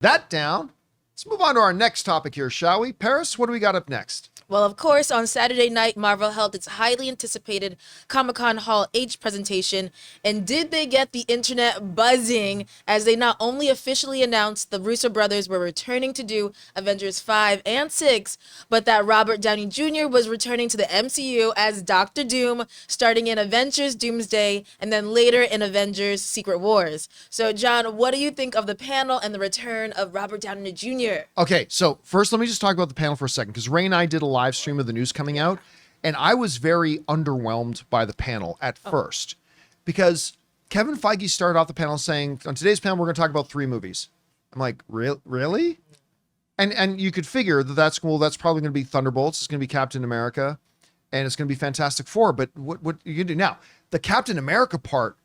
that down. Let's move on to our next topic here, shall we? Paris, what do we got up next? Well, of course, on Saturday night, Marvel held its highly anticipated Comic-Con Hall H presentation. And did they get the internet buzzing as they not only officially announced the Russo Brothers were returning to do Avengers 5 and 6, but that Robert Downey Jr. was returning to the MCU as Doctor Doom, starting in Avengers Doomsday and then later in Avengers Secret Wars. So, John, what do you think of the panel and the return of Robert Downey Jr.? Okay, so first let me just talk about the panel for a second, because Ray and I did a live stream of the news coming out, and I was very underwhelmed by the panel at first, because Kevin Feige started off the panel saying, on today's panel, we're going to talk about 3 movies. I'm like, really? And you could figure that that's cool. That's probably going to be Thunderbolts. It's going to be Captain America, and it's going to be Fantastic Four. But what you can do now, the Captain America part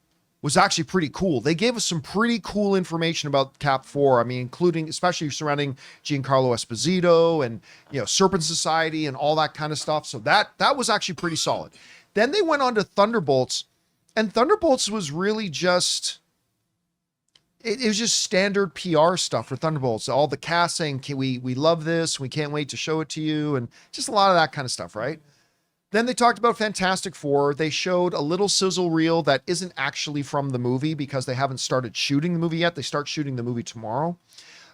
was actually pretty cool. They gave us some pretty cool information about Cap 4. I mean, including, especially surrounding Giancarlo Esposito and, Serpent Society and all that kind of stuff. So that was actually pretty solid. Then they went on to Thunderbolts, and Thunderbolts was really just, it was just standard PR stuff for Thunderbolts. All the cast saying, we love this, we can't wait to show it to you, and just a lot of that kind of stuff, right? Then they talked about Fantastic Four. They showed a little sizzle reel that isn't actually from the movie because they haven't started shooting the movie yet. They start shooting the movie tomorrow.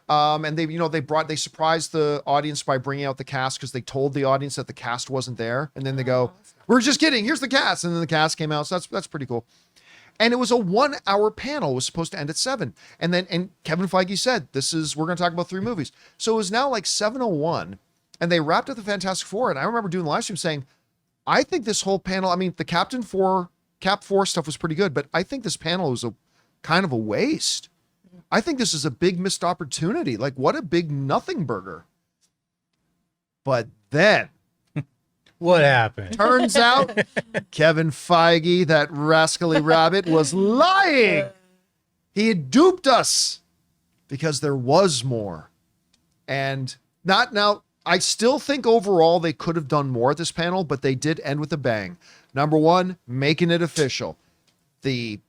And they surprised the audience by bringing out the cast, because they told the audience that the cast wasn't there. And then they go, we're just kidding, here's the cast. And then the cast came out. So that's pretty cool. And it was a 1-hour panel. It was supposed to end at 7. And Kevin Feige said, we're going to talk about 3 movies. So it was now like 7:01, and they wrapped up the Fantastic Four. And I remember doing the live stream saying, I think this whole panel, I mean, the Cap 4 stuff was pretty good, but I think this panel was a kind of a waste. I think this is a big missed opportunity. Like, what a big nothing burger. But then what happened? Turns out Kevin Feige, that rascally rabbit, was lying. He had duped us, because there was more. And not now. I still think overall they could have done more at this panel, but they did end with a bang. Number 1, making it official. I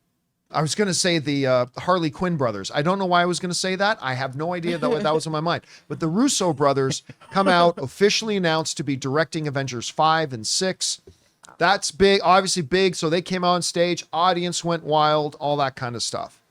was going to say the Harley Quinn brothers. I don't know why I was going to say that. I have no idea that was in my mind. But the Russo brothers come out, officially announced to be directing Avengers 5 and 6. That's big, obviously big. So they came out on stage, audience went wild, all that kind of stuff.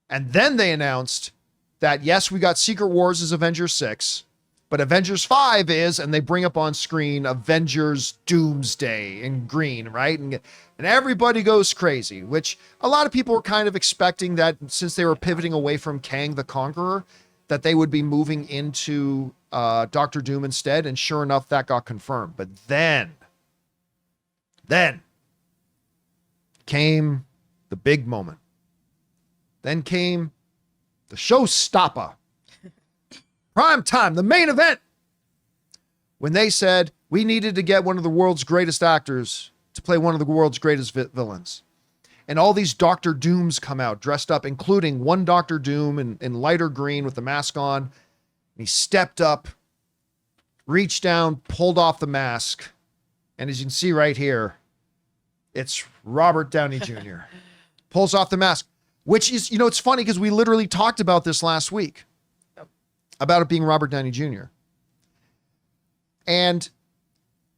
And then they announced that, yes, we got Secret Wars as Avengers 6. But Avengers 5 is, and they bring up on screen Avengers Doomsday in green, right? And everybody goes crazy, which a lot of people were kind of expecting that, since they were pivoting away from Kang the Conqueror, that they would be moving into Doctor Doom instead. And sure enough, that got confirmed. But then came the big moment. Then came the showstopper. Prime time, the main event, when they said we needed to get one of the world's greatest actors to play one of the world's greatest villains. And all these Doctor Dooms come out dressed up, including one Doctor Doom in lighter green with the mask on. And he stepped up, reached down, pulled off the mask. And as you can see right here, it's Robert Downey Jr. Pulls off the mask, which is, it's funny because we literally talked about this last week. About it being Robert Downey Jr. And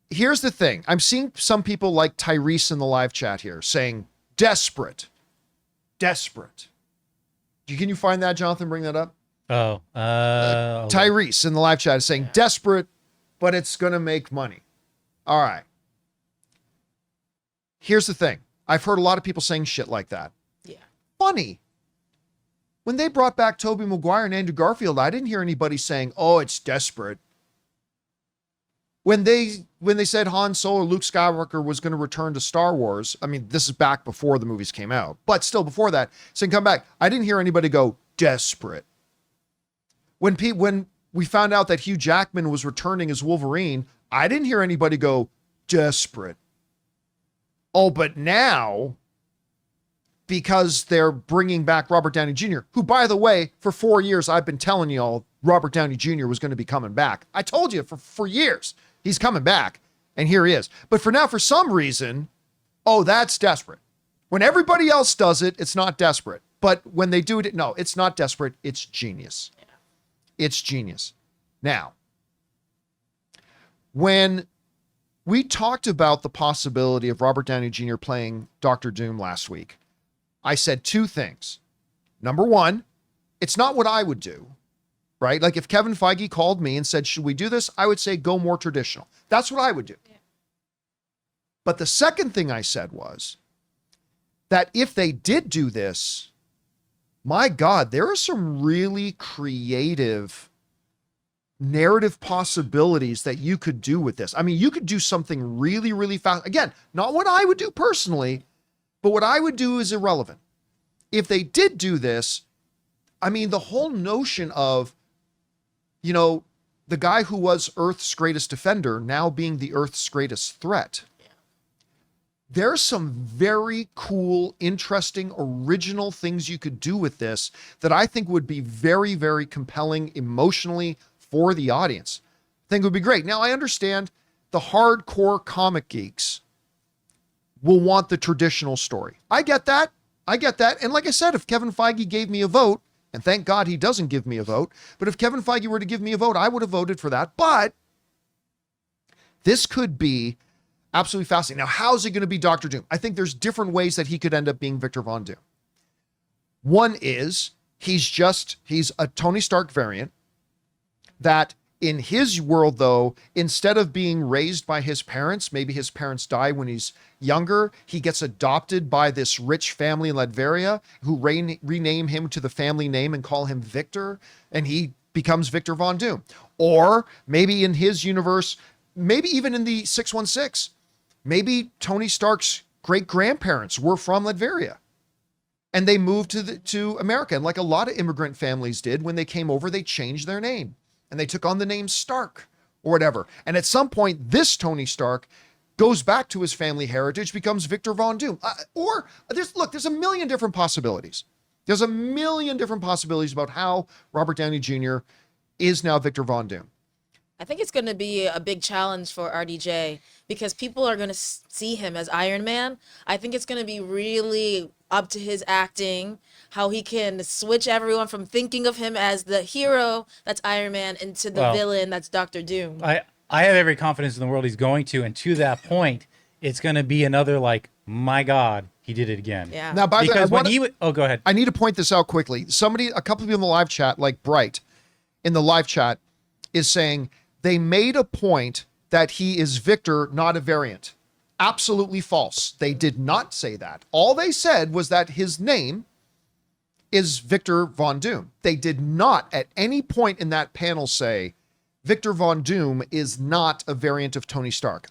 here's the thing. I'm seeing some people like Tyrese in the live chat here saying, desperate. Can you find that, Jonathan? Bring that up. Tyrese in the live chat is saying, desperate, but it's going to make money. All right. Here's the thing. I've heard a lot of people saying shit like that. Yeah. Funny. When they brought back Tobey Maguire and Andrew Garfield, I didn't hear anybody saying, oh, it's desperate. When they said Han Solo or Luke Skywalker was going to return to Star Wars, I mean, this is back before the movies came out, but still before that, saying come back, I didn't hear anybody go desperate. When we found out that Hugh Jackman was returning as Wolverine, I didn't hear anybody go desperate. Oh, but now, because they're bringing back Robert Downey Jr., who, by the way, for 4 years, I've been telling y'all Robert Downey Jr. was going to be coming back. I told you for years he's coming back, and here he is. But for now, for some reason, oh, that's desperate. When everybody else does it, it's not desperate. But when they do it, no, it's not desperate. It's genius. Yeah. It's genius. Now, when we talked about the possibility of Robert Downey Jr. playing Dr. Doom last week, I said two things. Number one, it's not what I would do, right? Like if Kevin Feige called me and said, should we do this? I would say go more traditional. That's what I would do. Yeah. But the second thing I said was that if they did do this, my God, there are some really creative narrative possibilities that you could do with this. I mean, you could do something really, really fast. Again, not what I would do personally, but what I would do is irrelevant. If they did do this, I mean, the whole notion of, you know, the guy who was Earth's greatest defender now being the Earth's greatest threat. There's some very cool, interesting, original things you could do with this that I think would be very, very compelling emotionally for the audience. I think it would be great. Now, I understand the hardcore comic geeks will want the traditional story. I get that. And like I said, if Kevin Feige gave me a vote, and thank God he doesn't give me a vote, but if Kevin Feige were to give me a vote, I would have voted for that. But this could be absolutely fascinating. Now, how's it going to be Dr. Doom? I think there's different ways that he could end up being Victor Von Doom. One is he's a Tony Stark variant that in his world, though, instead of being raised by his parents, maybe his parents die when he's younger, he gets adopted by this rich family in Latveria who rename him to the family name and call him Victor, and he becomes Victor Von Doom. Or maybe in his universe, maybe even in the 616, maybe Tony Stark's great-grandparents were from Latveria and they moved to America. And like a lot of immigrant families did, when they came over, they changed their name and they took on the name Stark or whatever. And at some point, this Tony Stark goes back to his family heritage, becomes Victor Von Doom. There's a million different possibilities. There's a million different possibilities about how Robert Downey Jr. is now Victor Von Doom. I think it's going to be a big challenge for RDJ because people are going to see him as Iron Man. I think it's going to be really up to his acting, how he can switch everyone from thinking of him as the hero that's Iron Man into the villain that's Dr. Doom. I have every confidence in the world he's going to, and to that point, it's going to be another like, my God, he did it again. Yeah. Now, by the way, go ahead. I need to point this out quickly. A couple of people in the live chat, like Bright in the live chat, is saying they made a point that he is Victor, not a variant. Absolutely false. They did not say that. All they said was that his name is Victor Von Doom. They did not at any point in that panel say Victor Von Doom is not a variant of Tony Stark.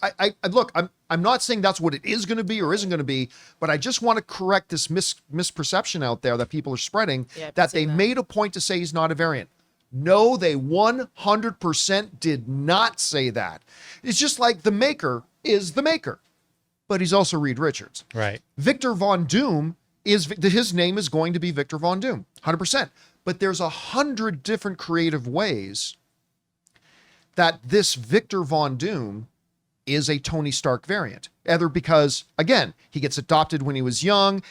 Look, I'm not saying that's what it is going to be or isn't going to be, but I just want to correct this misperception out there that people are spreading that they made a point to say he's not a variant. No, they 100% did not say that. It's just like the Maker is the Maker, but he's also Reed Richards. Right. Victor Von Doom his name is going to be Victor Von Doom, 100%. But there's 100 different creative ways that this Victor Von Doom is a Tony Stark variant. Either because, again, he gets adopted when he was young,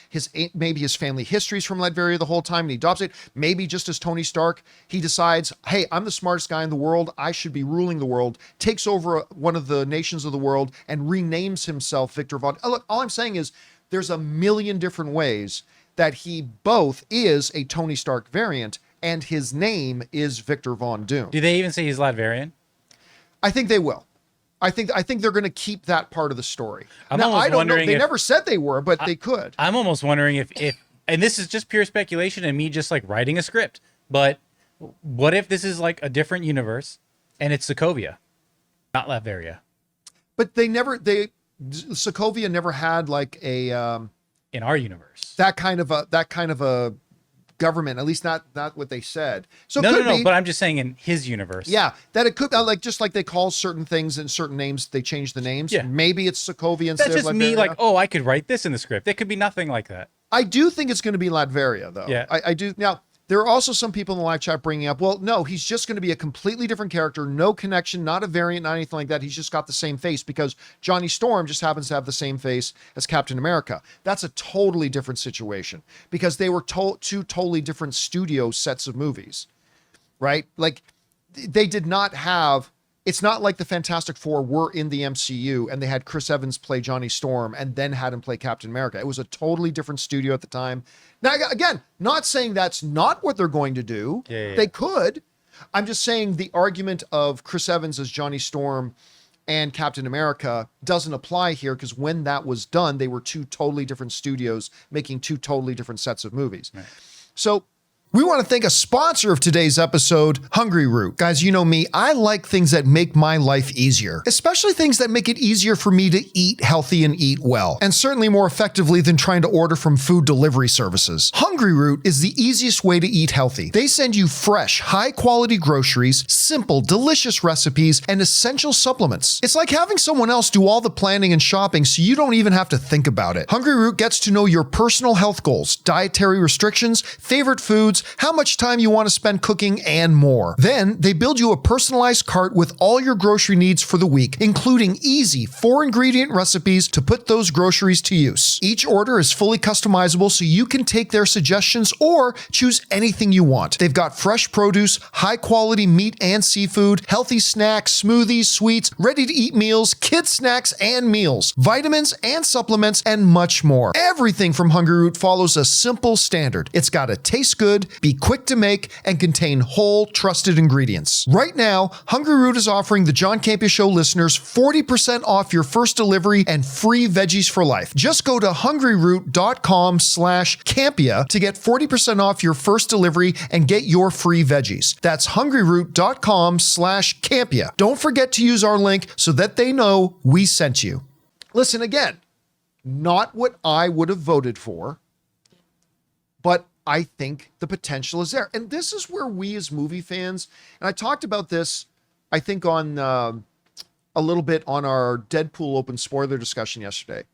maybe his family history is from Latveria the whole time and he adopts it. Maybe just as Tony Stark, he decides, hey, I'm the smartest guy in the world, I should be ruling the world, takes over one of the nations of the world and renames himself Victor Von. Look, all I'm saying is there's a million different ways that he both is a Tony Stark variant and his name is Victor Von Doom. Do they even say he's Latvian? I think they will. I think they're going to keep that part of the story. I don't know. They never said they were, but they could. I'm almost wondering if, and this is just pure speculation and me just like writing a script, but what if this is like a different universe and it's Sokovia, not Latveria? But Sokovia never had like a in our universe that kind of a government, at least not what they said. So no, but I'm just saying in his universe. Yeah, that it could like just like they call certain things and certain names, they change the names. Yeah. Maybe it's Sokovia instead That's just of Latveria. me like, oh, I could write this in the script. It could be nothing like that. I do think it's going to be Latveria though. Yeah. I do. Now, there are also some people in the live chat bringing up, well, no, he's just going to be a completely different character, no connection, not a variant, not anything like that. He's just got the same face because Johnny Storm just happens to have the same face as Captain America. That's a totally different situation because they were two totally different studio sets of movies. right? Like they did not have, it's not like the Fantastic Four were in the MCU and they had Chris Evans play Johnny Storm and then had him play Captain America. It was a totally different studio at the time. Now, again, not saying that's not what they're going to do. Yeah. They could. I'm just saying the argument of Chris Evans as Johnny Storm and Captain America doesn't apply here, because when that was done, they were two totally different studios making two totally different sets of movies. Right. So we want to thank a sponsor of today's episode, Hungryroot. Guys, you know me, I like things that make my life easier, especially things that make it easier for me to eat healthy and eat well, and certainly more effectively than trying to order from food delivery services. Hungryroot is the easiest way to eat healthy. They send you fresh, high-quality groceries, simple, delicious recipes, and essential supplements. It's like having someone else do all the planning and shopping so you don't even have to think about it. Hungryroot gets to know your personal health goals, dietary restrictions, favorite foods, how much time you want to spend cooking, and more. Then they build you a personalized cart with all your grocery needs for the week, including easy 4-ingredient recipes to put those groceries to use. Each order is fully customizable so you can take their suggestions or choose anything you want. They've got fresh produce, high-quality meat and seafood, healthy snacks, smoothies, sweets, ready-to-eat meals, kids snacks and meals, vitamins and supplements, and much more. Everything from Hungryroot follows a simple standard. It's got to taste good, be quick to make, and contain whole, trusted ingredients. Right now, Hungryroot is offering the John Campea Show listeners 40% off your first delivery and free veggies for life. Just go to hungryroot.com/Campea to get 40% off your first delivery and get your free veggies. That's hungryroot.com/Campea. Don't forget to use our link so that they know we sent you. Listen, again, not what I would have voted for, but I think the potential is there. And this is where we as movie fans, and I talked about this, I think on a little bit on our Deadpool open spoiler discussion yesterday.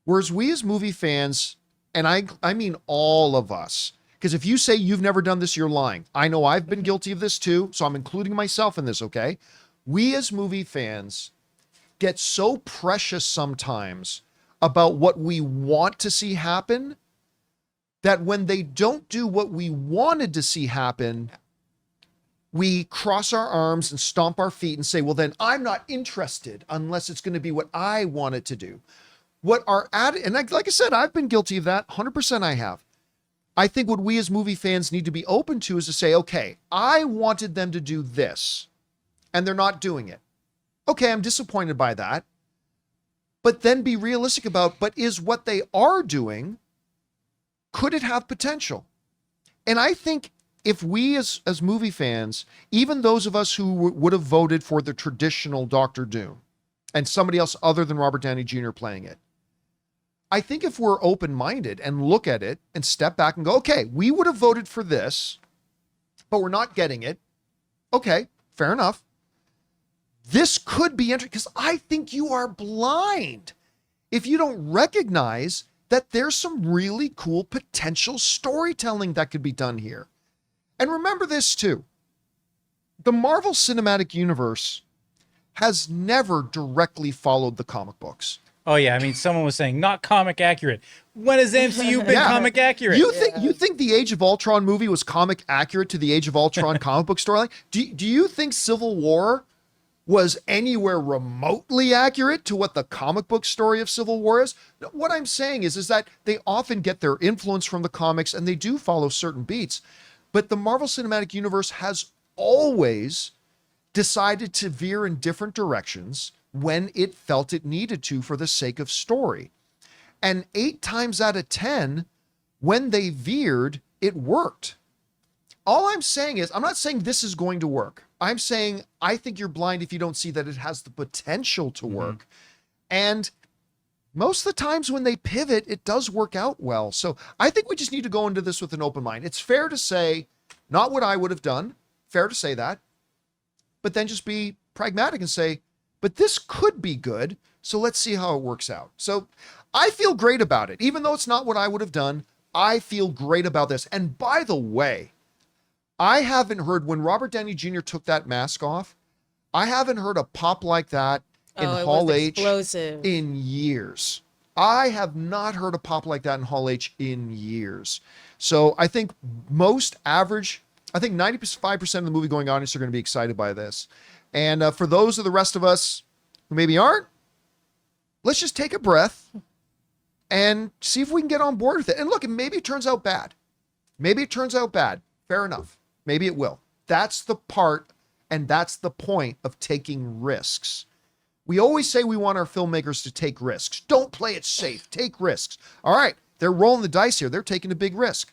Whereas we as movie fans, and I mean all of us, because if you say you've never done this, you're lying. I know I've been guilty of this too, so I'm including myself in this, okay? We as movie fans get so precious sometimes about what we want to see happen that when they don't do what we wanted to see happen, we cross our arms and stomp our feet and say, well, then I'm not interested unless it's going to be what I want it to do. And like I said, I've been guilty of that. 100% I have. I think what we as movie fans need to be open to is to say, okay, I wanted them to do this and they're not doing it. Okay, I'm disappointed by that. But then be realistic about, but is what they are doing, could it have potential? And I think if we as movie fans, even those of us who would have voted for the traditional Doctor Doom and somebody else other than Robert Downey Jr. playing it, I think if we're open-minded and look at it and step back and go, okay, we would have voted for this, but we're not getting it. Okay, fair enough. This could be interesting, because I think you are blind if you don't recognize that there's some really cool potential storytelling that could be done here. And remember this too. The Marvel Cinematic Universe has never directly followed the comic books. Oh yeah, I mean, someone was saying not comic accurate. When has MCU been comic accurate? You think the Age of Ultron movie was comic accurate to the Age of Ultron comic book storyline? Do you think Civil War was anywhere remotely accurate to what the comic book story of Civil War is? What I'm saying is that they often get their influence from the comics and they do follow certain beats. But the Marvel Cinematic Universe has always decided to veer in different directions when it felt it needed to for the sake of story. And 8 times out of 10, when they veered, it worked. All I'm saying is, I'm not saying this is going to work. I'm saying I think you're blind if you don't see that it has the potential to work. And most of the times when they pivot, it does work out well. So I think we just need to go into this with an open mind. It's fair to say, not what I would have done, fair to say that, but then just be pragmatic and say, but this could be good, so let's see how it works out. So I feel great about it. Even though it's not what I would have done, I feel great about this. And by the way, I haven't heard, when Robert Downey Jr. took that mask off, I haven't heard a pop like that in Hall H in years. I have not heard a pop like that in Hall H in years. So I think most average I think 95% of the movie-going audience are going to be excited by this. And for those of the rest of us who maybe aren't, let's just take a breath and see if we can get on board with it. And look, maybe it turns out bad. Maybe it turns out bad. Fair enough. Maybe it will. That's the part, and that's the point of taking risks. We always say we want our filmmakers to take risks. Don't play it safe. Take risks. All right, they're rolling the dice here. They're taking a big risk.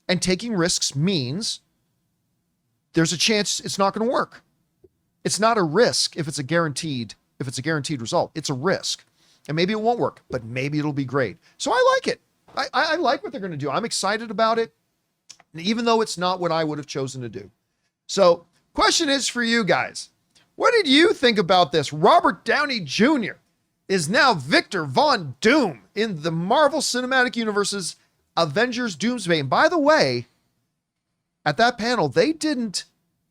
And taking risks means there's a chance it's not going to work. It's not a risk if it's a guaranteed result. It's a risk. And maybe it won't work, but maybe it'll be great. So I like it. I like what they're going to do. I'm excited about it, even though it's not what I would have chosen to do. So, question is for you guys. What did you think about this? Robert Downey Jr. is now Victor Von Doom in the Marvel Cinematic Universe's Avengers Doomsday. And by the way, at that panel, they didn't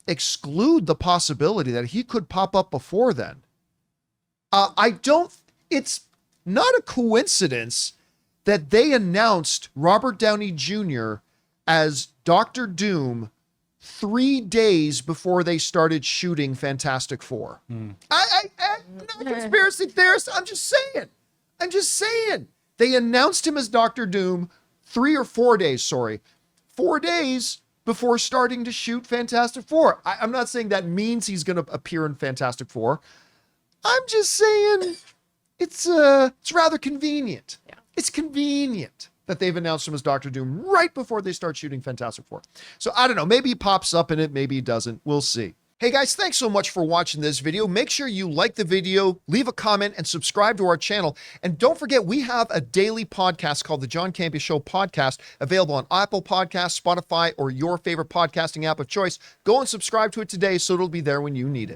exclude the possibility that he could pop up before then. It's not a coincidence that they announced Robert Downey Jr. as Dr. Doom 3 days before they started shooting Fantastic Four. I'm not a conspiracy theorist. I'm just saying. They announced him as Dr. Doom 4 days before starting to shoot Fantastic Four. I'm not saying that means he's going to appear in Fantastic Four. I'm just saying it's rather convenient. Yeah. It's convenient that they've announced him as Dr. Doom right before they start shooting Fantastic Four. So I don't know, maybe he pops up in it, maybe he doesn't. We'll see. Hey guys, thanks so much for watching this video. Make sure you like the video, leave a comment, and subscribe to our channel. And don't forget, we have a daily podcast called the John Campea Show podcast, available on Apple Podcasts, Spotify, or your favorite podcasting app of choice. Go and subscribe to it today so it'll be there when you need it.